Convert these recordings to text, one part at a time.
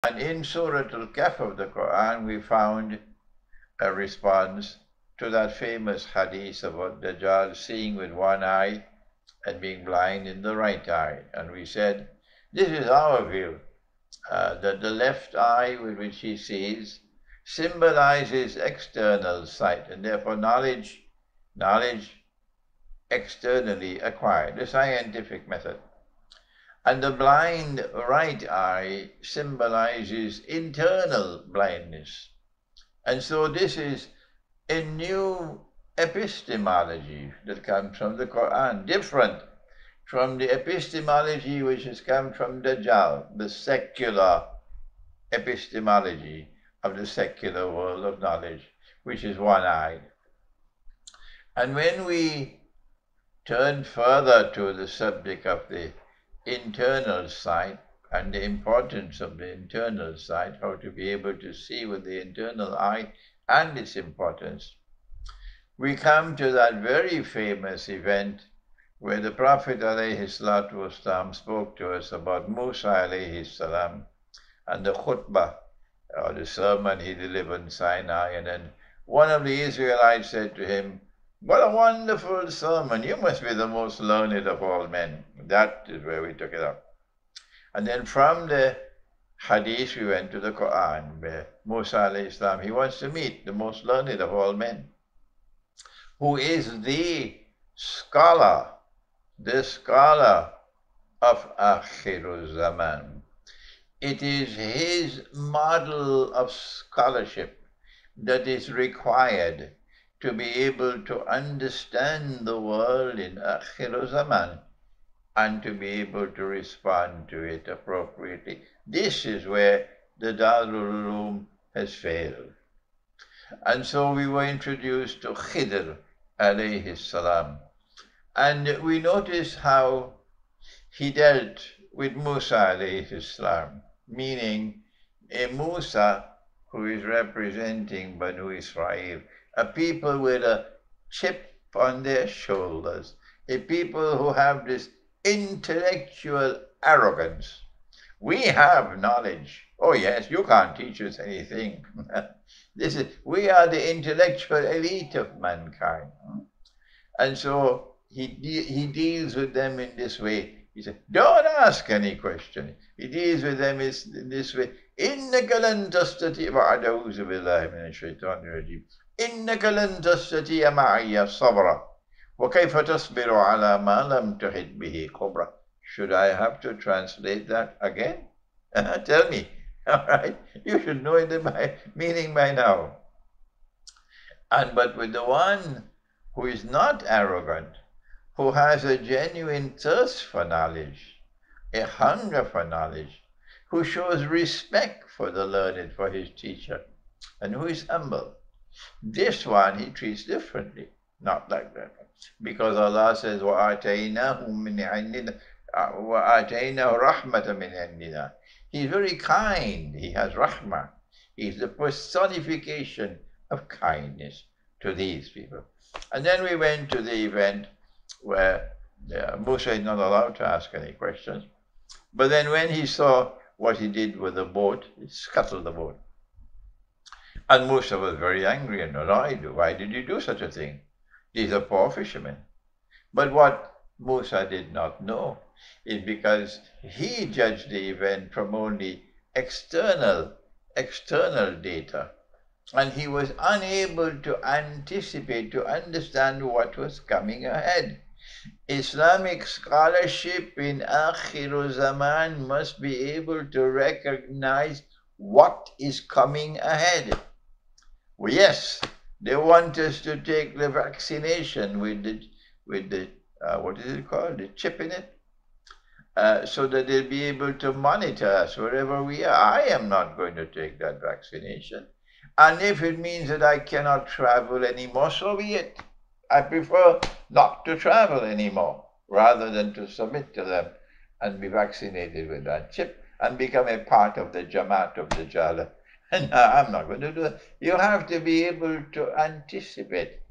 And in Surah Al-Kahf of the Quran, we found a response to that famous hadith about Dajjal seeing with one eye and being blind in the right eye. And we said, this is our view, that the left eye with which he sees symbolizes external sight, and therefore knowledge externally acquired, the scientific method. And the blind right eye symbolizes internal blindness. And so this is a new epistemology that comes from the Quran, different from the epistemology which has come from Dajjal, the secular epistemology of the secular world of knowledge, which is one-eyed. And when we turn further to the subject of the internal sight and the importance of the internal sight, how to be able to see with the internal eye and its importance, we come to that very famous event where the Prophet ﷺ spoke to us about Musa ﷺ and the khutbah, or the sermon he delivered in Sinai. And then one of the Israelites said to him, "What a wonderful sermon. You must be the most learned of all men." That is where we took it up. And then from the hadith we went to the Quran, where Musa ﷺ, he wants to meet the most learned of all men, who is the scholar of Akhir Zaman. It is his model of scholarship that is required to be able to understand the world in Akhir Zaman and to be able to respond to it appropriately. This is where the Darul Uloom has failed. And so we were introduced to Khidir alayhi salam. And we noticed how he dealt with Musa alayhi salam, meaning a Musa who is representing Banu Israel, a people with a chip on their shoulders, a people who have this intellectual arrogance. We have knowledge. Oh yes, you can't teach us anything. We are the intellectual elite of mankind. And so he deals with them in this way. He said, don't ask any question. He deals with them in this way. إِنَّكَ لَن تَسْتَطِيعَ أَعُوذُ بِاللَّهِ مِنَ الشَّيْطَانِ الرَّجِيمِ إِنَّكَ لَن تَسْتَطِيعَ مَعِيَ صَبْرًا وَكَيْفَ تَصْبِرُ عَلَى مَا لَمْ تُحِطْ بِهِ خُبْرًا. Should I have to translate that again? Tell me. All right? You should know the meaning by now. But with the one who is not arrogant, who has a genuine thirst for knowledge, a hunger for knowledge, who shows respect for the learned, for his teacher, and who is humble, this one he treats differently, not like that. Because Allah says, وَآتَيْنَاهُ مِنْ عِنْدِنَا وَآتَيْنَاهُ رَحْمَةً مِنْ عِنْدِنَا. He's very kind. He has rahmah. He's the personification of kindness to these people. And then we went to the event where Musa is not allowed to ask any questions. But then when he saw what he did with the boat, he scuttled the boat. And Musa was very angry and annoyed. Why did you do such a thing? These are poor fishermen. But what Musa did not know is because he judged the event from only external data. And he was unable to anticipate, to understand what was coming ahead. Islamic scholarship in Akhir Zaman must be able to recognize what is coming ahead. Well, yes, they want us to take the vaccination with the what is it called, the chip in it, so that they'll be able to monitor us wherever we are. I am not going to take that vaccination. And if it means that I cannot travel anymore, so be it. I prefer not to travel anymore rather than to submit to them and be vaccinated with that chip and become a part of the Jamaat of the Jala. And I'm not going to do that. You have to be able to anticipate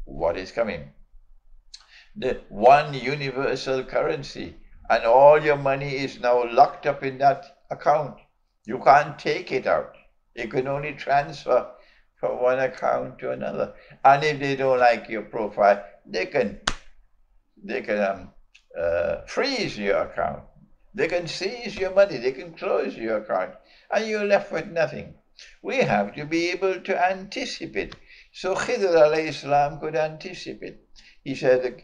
what is coming. The one universal currency, and all your money is now locked up in that account. You can't take it out. You can only transfer from one account to another. And if they don't like your profile, they can freeze your account. They can seize your money. They can close your account, and you're left with nothing. We have to be able to anticipate. So Khidir alayhi salam could anticipate. He said,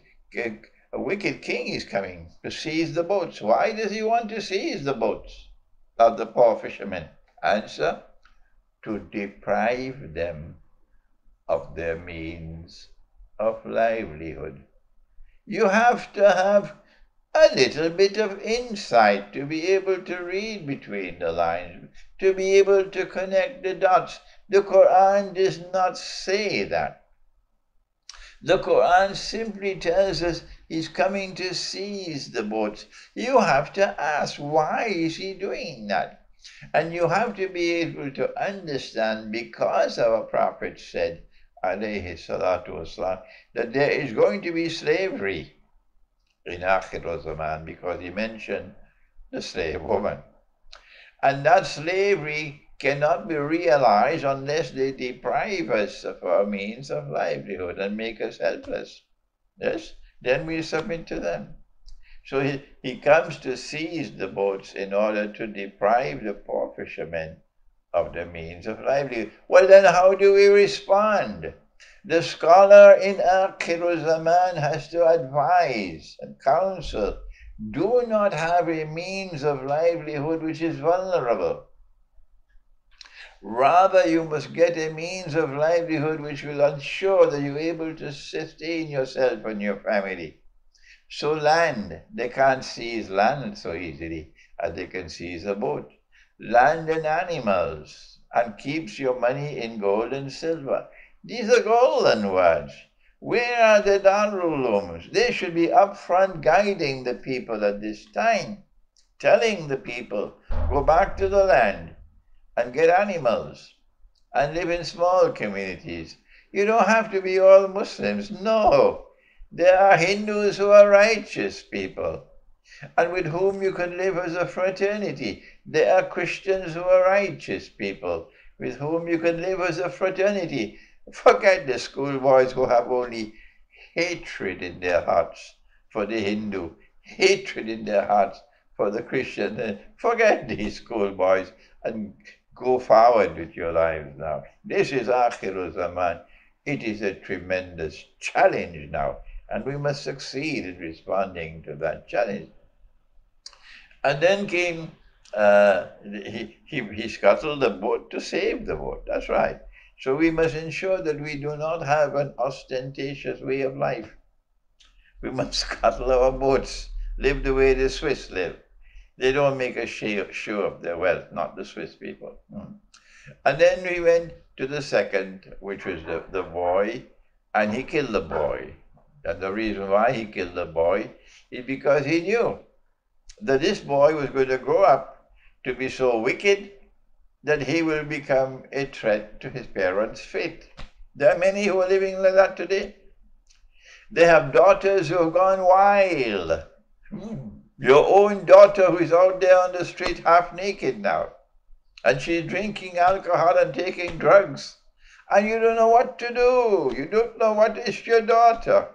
a wicked king is coming to seize the boats. Why does he want to seize the boats of the poor fishermen? Answer, to deprive them of their means of livelihood. You have to have a little bit of insight to be able to read between the lines, to be able to connect the dots. The Quran does not say that. The Quran simply tells us he's coming to seize the boats. You have to ask, why is he doing that? And you have to be able to understand, because our Prophet said, alayhi salatu wasalam, that there is going to be slavery in Akhir Zaman, because he mentioned the slave woman. And that slavery cannot be realized unless they deprive us of our means of livelihood and make us helpless. Yes? Then we submit to them. So he comes to seize the boats in order to deprive the poor fishermen of the means of livelihood. Well, then how do we respond? The scholar in Akhir Zaman has to advise and counsel. Do not have a means of livelihood which is vulnerable. Rather, you must get a means of livelihood which will ensure that you're able to sustain yourself and your family. So land, they can't seize land so easily as they can seize a boat. Land and animals, and keeps your money in gold and silver. These are golden words. Where are the Darul Ulums? They should be upfront guiding the people at this time, telling the people, go back to the land and get animals and live in small communities. You don't have to be all Muslims. No, there are Hindus who are righteous people and with whom you can live as a fraternity. There are Christians who are righteous people with whom you can live as a fraternity. Forget the schoolboys who have only hatred in their hearts for the Hindu, hatred in their hearts for the Christian. Forget these schoolboys and go forward with your lives now. This is Akhir Zaman. It is a tremendous challenge now, and we must succeed in responding to that challenge. And then came, he scuttled the boat to save the boat. That's right. So we must ensure that we do not have an ostentatious way of life. We must scuttle our boats, live the way the Swiss live. They don't make a show of their wealth, not the Swiss people. And then we went to the second, which was the boy, and he killed the boy. And the reason why he killed the boy is because he knew that this boy was going to grow up to be so wicked that he will become a threat to his parents' fate. There are many who are living like that today. They have daughters who have gone wild. Your own daughter who is out there on the street half naked now, and she's drinking alcohol and taking drugs, and you don't know what to do. You don't know what is your daughter.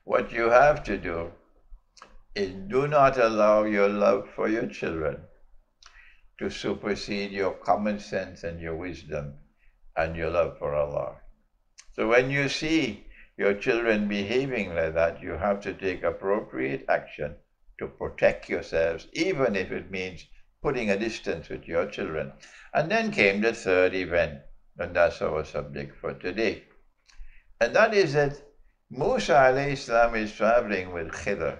What you have to do is do not allow your love for your children to supersede your common sense and your wisdom and your love for Allah. So when you see your children behaving like that, you have to take appropriate action to protect yourselves, even if it means putting a distance with your children. And then came the third event, and that's our subject for today. And that is that Musa alayhi salam is traveling with Khidir,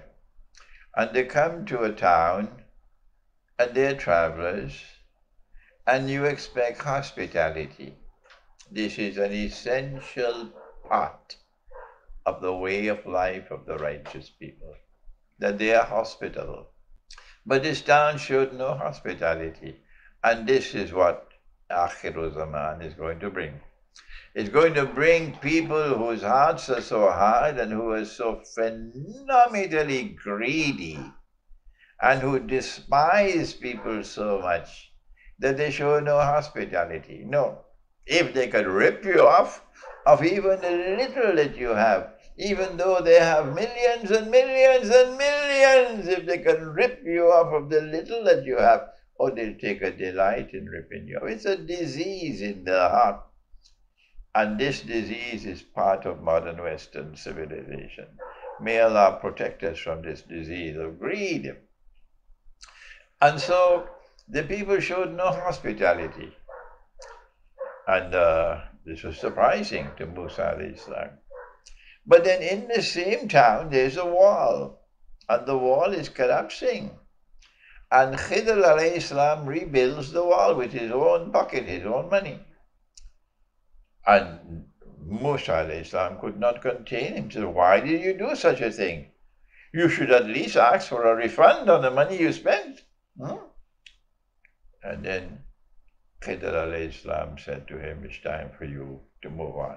and they come to a town, and they're travelers, and you expect hospitality. This is an essential part of the way of life of the righteous people, that they are hospitable. But this town showed no hospitality, and this is what Akhir Zaman is going to bring. It's going to bring people whose hearts are so hard and who are so phenomenally greedy and who despise people so much that they show no hospitality. No. If they could rip you off of even the little that you have, even though they have millions and millions and millions, if they can rip you off of the little that you have, or they'll take a delight in ripping you off. It's a disease in the heart. And this disease is part of modern Western civilization. May Allah protect us from this disease of greed. And so the people showed no hospitality. And this was surprising to Musa alayhi salam. But then in the same town, there's a wall. And the wall is collapsing. And Khidir alayhi salam rebuilds the wall with his own pocket, his own money. And Musa alayhi salam could not contain himself. Why did you do such a thing? You should at least ask for a refund on the money you spent. And then Khidir alayhi salam said to him, it's time for you to move on.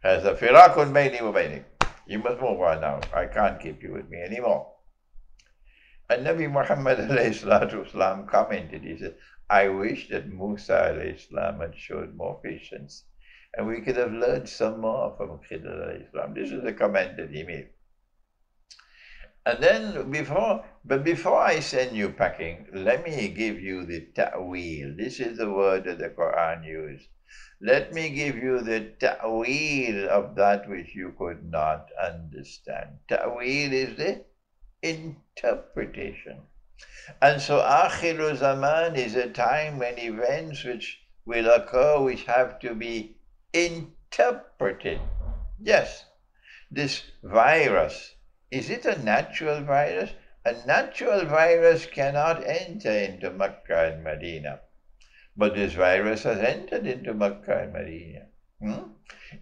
Hāzā firāqun bayni wa baynik. You must move on now. I can't keep you with me anymore. And Nabi Muhammad alayhi salatu wasalam commented, he said, I wish that Musa alayhi salam had showed more patience, and we could have learned some more from Khidir alayhi salam. This is the comment that he made. And then before I send you packing, let me give you the ta'wil. This is the word that the Quran used. Let me give you the ta'wil of that which you could not understand. Ta'wil is the interpretation. And so Akhir Zaman is a time when events which will occur which have to be interpreted. Yes, this virus, is it a natural virus? A natural virus cannot enter into Makkah and Medina. But this virus has entered into Makkah and Medina.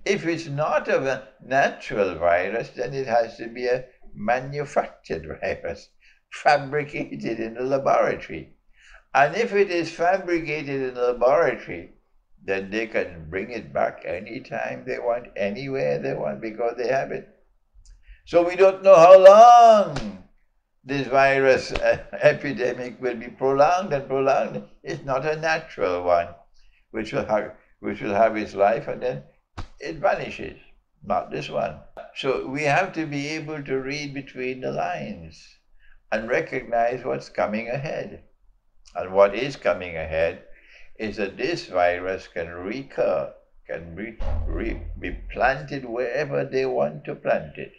If it's not a natural virus, then it has to be a manufactured virus, fabricated in a laboratory. And if it is fabricated in a laboratory, then they can bring it back anytime they want, anywhere they want, because they have it. So we don't know how long this virus epidemic will be prolonged and prolonged. It's not a natural one, which will have its life and then it vanishes. Not this one. So we have to be able to read between the lines and recognize what's coming ahead. And what is coming ahead is that this virus can recur, can be planted wherever they want to plant it.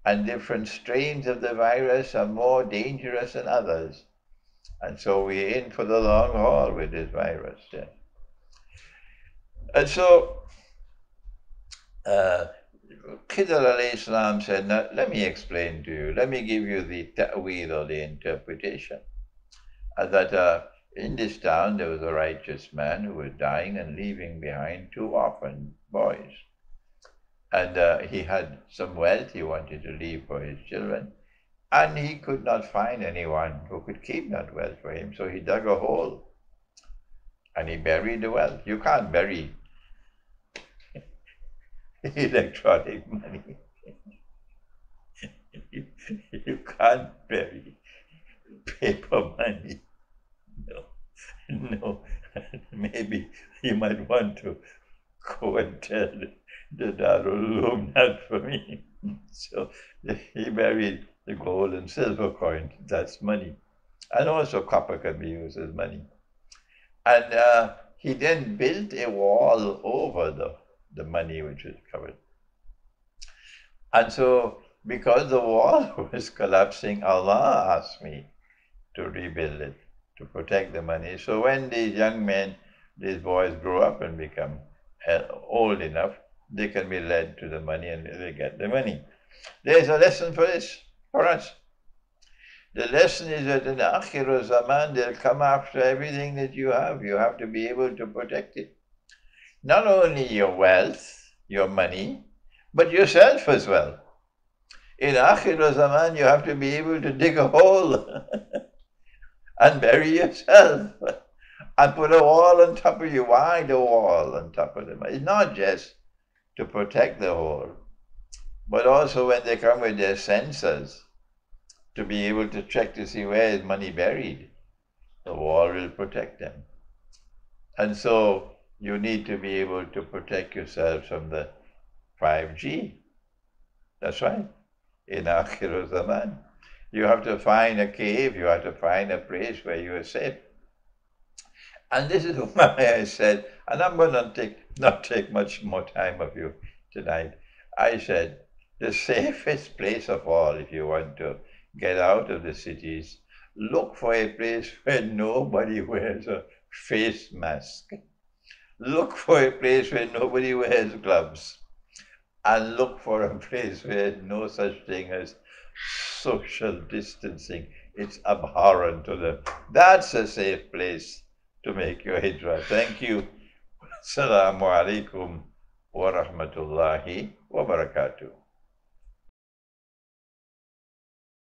And different strains of the virus are more dangerous than others. And so we're in for the long haul with this virus. Yeah. And so Khidir alayhi salam said, now let me explain to you, let me give you the ta'wil or the interpretation. That in this town there was a righteous man who was dying and leaving behind 2 orphan boys. And he had some wealth he wanted to leave for his children, and he could not find anyone who could keep that wealth for him, so he dug a hole and he buried the wealth. You can't bury electronic money. You can't bury paper money. No. Maybe you might want to go and tell the Darul Uloom not for me. So he buried the gold and silver coins. That's money. And also copper can be used as money. And he then built a wall over the money which was covered. And so because the wall was collapsing, Allah asked me to rebuild it, to protect the money. So when these young men, these boys grow up and become old enough, they can be led to the money and they get the money. There's a lesson for this, for us. The lesson is that in Akhir Zaman, they'll come after everything that you have. You have to be able to protect it. Not only your wealth, your money, but yourself as well. In Akhir Zaman, you have to be able to dig a hole and bury yourself and put a wall on top of you. Why the wall on top of them? It's not just to protect the hole, but also when they come with their censers to be able to check to see where is money buried. The wall will protect them. And so you need to be able to protect yourself from the 5G. That's right. In Akhir Zaman, you have to find a cave, you have to find a place where you are safe. And this is why I said, and I'm going to not take much more time of you tonight. I said, the safest place of all, if you want to get out of the cities, look for a place where nobody wears a face mask. Look for a place where nobody wears gloves. And look for a place where no such thing as social distancing. It's abhorrent to them. That's a safe place to make your hijrah. Thank you. Assalamu alaikum wa rahmatullahi wa barakatuh.